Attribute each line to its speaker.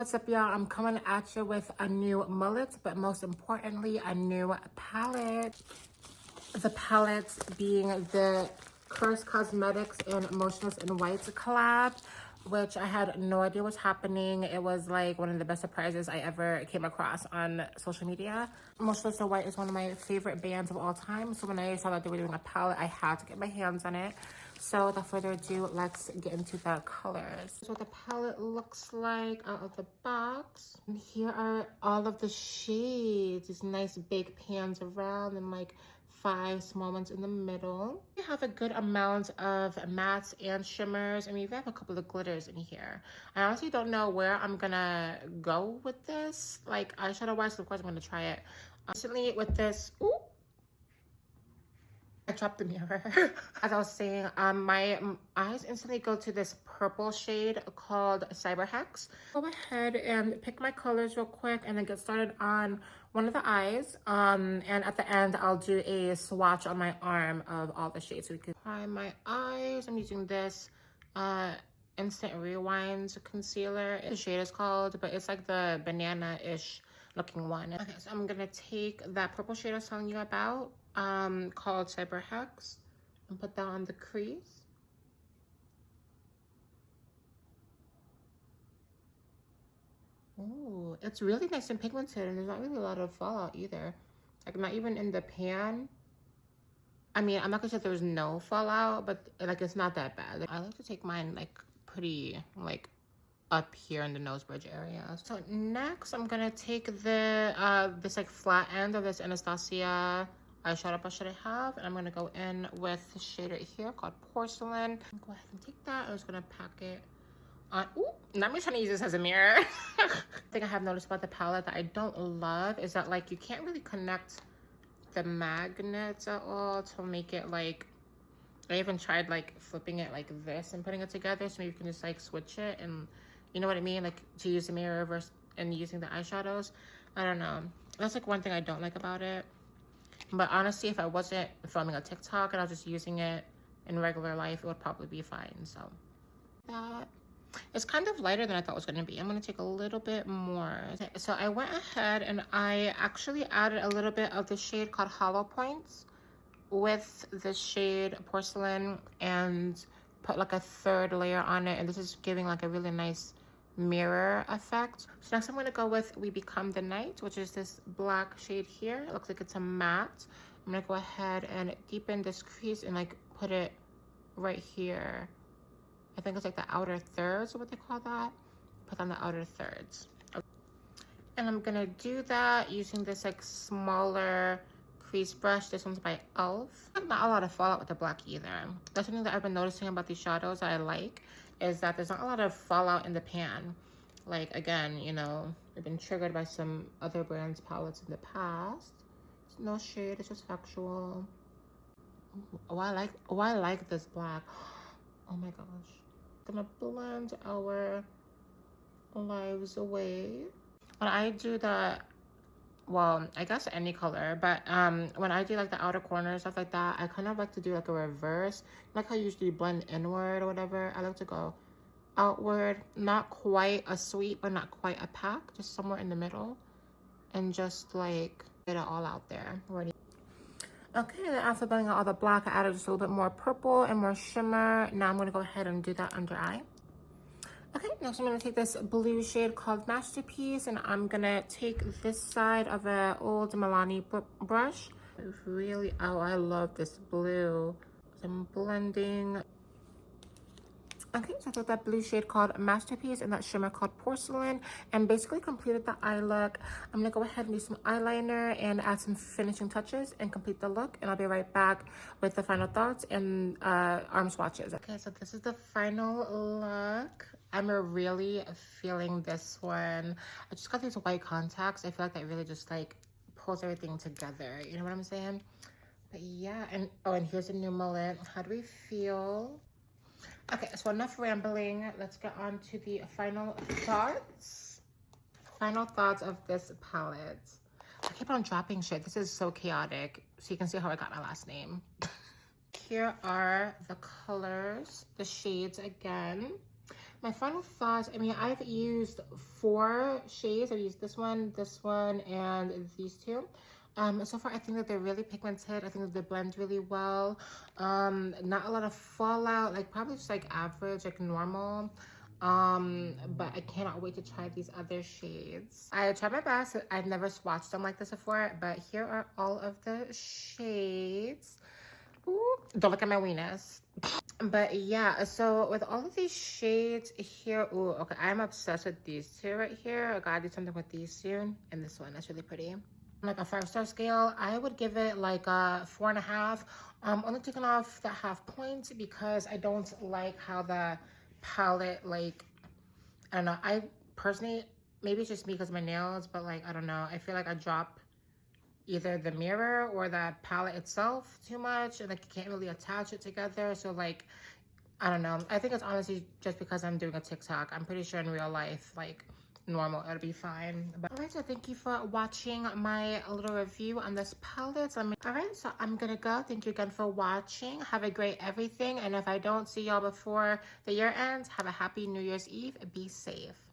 Speaker 1: What's up, y'all? I'm coming at you with a new mullet, but most importantly, a new palette. The palettes being the CURST Cosmetics and Motionless in White collab, which I had no idea was happening. It was like one of the best surprises I ever came across on social media. Motionless in White is one of my favorite bands of all time. So when I saw that they were doing a palette, I had to get my hands on it. So without further ado, let's get into the colors. This is what the palette looks like out of the box. And here are all of the shades. These nice big pans around and like 5 small ones in the middle. We have a good amount of mattes and shimmers, and we even have a couple of glitters in here. I honestly don't know where I'm gonna go with this, like eyeshadow wise, so of course I'm gonna try it. Recently with this, ooh, I dropped the mirror. As I was saying, my eyes instantly go to this purple shade called Cyber Hex. Go ahead and pick my colors real quick and then get started on one of the eyes. And at the end, I'll do a swatch on my arm of all the shades. So we can prime my eyes. I'm using this Instant Rewind concealer. The shade is called, but it's like the banana-ish looking one. Okay, so I'm gonna take that purple shade I was telling you about, called Cyber Hex, and put that on the crease. Oh, it's really nice and pigmented, and there's not really a lot of fallout either. Like, not even in the pan. I mean, I'm not gonna say there's no fallout, but like it's not that bad. Like, I like to take mine like pretty like up here in the nose bridge area. So next, I'm gonna take the this like flat end of this Anastasia eyeshadow brush that I have, and I'm gonna go in with the shade right here called Porcelain. Go ahead and take that. I'm just gonna pack it on. Ooh, not me trying to use this as a mirror. The thing I have noticed about the palette that I don't love is that like you can't really connect the magnets at all to make it like, I even tried like flipping it like this and putting it together, so maybe you can just like switch it, and you know what I mean, like to use the mirror versus and using the eyeshadows. I don't know, that's like one thing I don't like about it. But honestly, if I wasn't filming a TikTok and I was just using it in regular life, it would probably be fine. So that it's kind of lighter than I thought it was going to be. I'm going to take a little bit more. So I went ahead and I actually added a little bit of the shade called Hollow Points with the shade Porcelain and put like a third layer on it. And this is giving like a really nice mirror effect. So next I'm going to go with We Become the Night, which is this black shade here. It looks like it's a matte. I'm going to go ahead and deepen this crease and like put it right here. I think it's like the outer thirds, or what they call that. Put on the outer thirds. Okay. And I'm gonna do that using this like smaller crease brush. This one's by e.l.f. Not a lot of fallout with the black either. That's something that I've been noticing about these shadows that I like, is that there's not a lot of fallout in the pan. Like, again, you know, I've been triggered by some other brands' palettes in the past. It's no shade, it's just factual. Oh, I like this black. Oh my gosh. Gonna blend our lives away. When I do the, well, I guess any color, but when I do like the outer corners, stuff like that, I kind of like to do like a reverse. Like how you usually blend inward or whatever. I like to go outward, not quite a sweep, but not quite a pack, just somewhere in the middle, and just like get it all out there. Ready. Okay, then after blending out all the black, I added just a little bit more purple and more shimmer. Now I'm going to go ahead and do that under eye. Okay, next I'm going to take this blue shade called Masterpiece, and I'm going to take this side of an old Milani brush. Really, oh, I love this blue. I'm blending. Okay, so I took that blue shade called Masterpiece and that shimmer called Porcelain and basically completed the eye look. I'm gonna go ahead and do some eyeliner and add some finishing touches and complete the look, and I'll be right back with the final thoughts and arm swatches. Okay, so this is the final look. I'm really feeling this one. I just got these white contacts. I feel like that really just like pulls everything together. You know what I'm saying? But yeah, and oh, and here's a new mullet. How do we feel? Okay, so enough rambling. Let's get on to the final thoughts. Final thoughts of this palette. I keep on dropping shit. This is so chaotic. So you can see how I got my last name. Here are the colors, the shades again. My final thoughts, I mean, I've used 4 shades. I've used this one, and these 2. So far I think that they're really pigmented. I think that they blend really well. Not a lot of fallout, like probably just like average, like normal. But I cannot wait to try these other shades. I tried my best. I've never swatched them like this before, but here are all of the shades. Ooh, don't look at my weenus. But yeah, so with all of these shades here, ooh, okay, I'm obsessed with these 2 right here. I gotta do something with these soon. And this one, that's really pretty. Like a 5-star scale, I would give it like a 4.5. Only taking off the half point because I don't like how the palette, like, I don't know. I personally, maybe it's just me because of my nails, but like, I don't know. I feel like I drop either the mirror or the palette itself too much, and like you can't really attach it together. So like, I don't know. I think it's honestly just because I'm doing a TikTok. I'm pretty sure in real life, like normal, it'll be fine. But alright, so thank you for watching my little review on this palette. Alright, so I'm gonna go. Thank you again for watching. Have a great everything, and if I don't see y'all before the year ends, have a happy New Year's Eve. Be safe.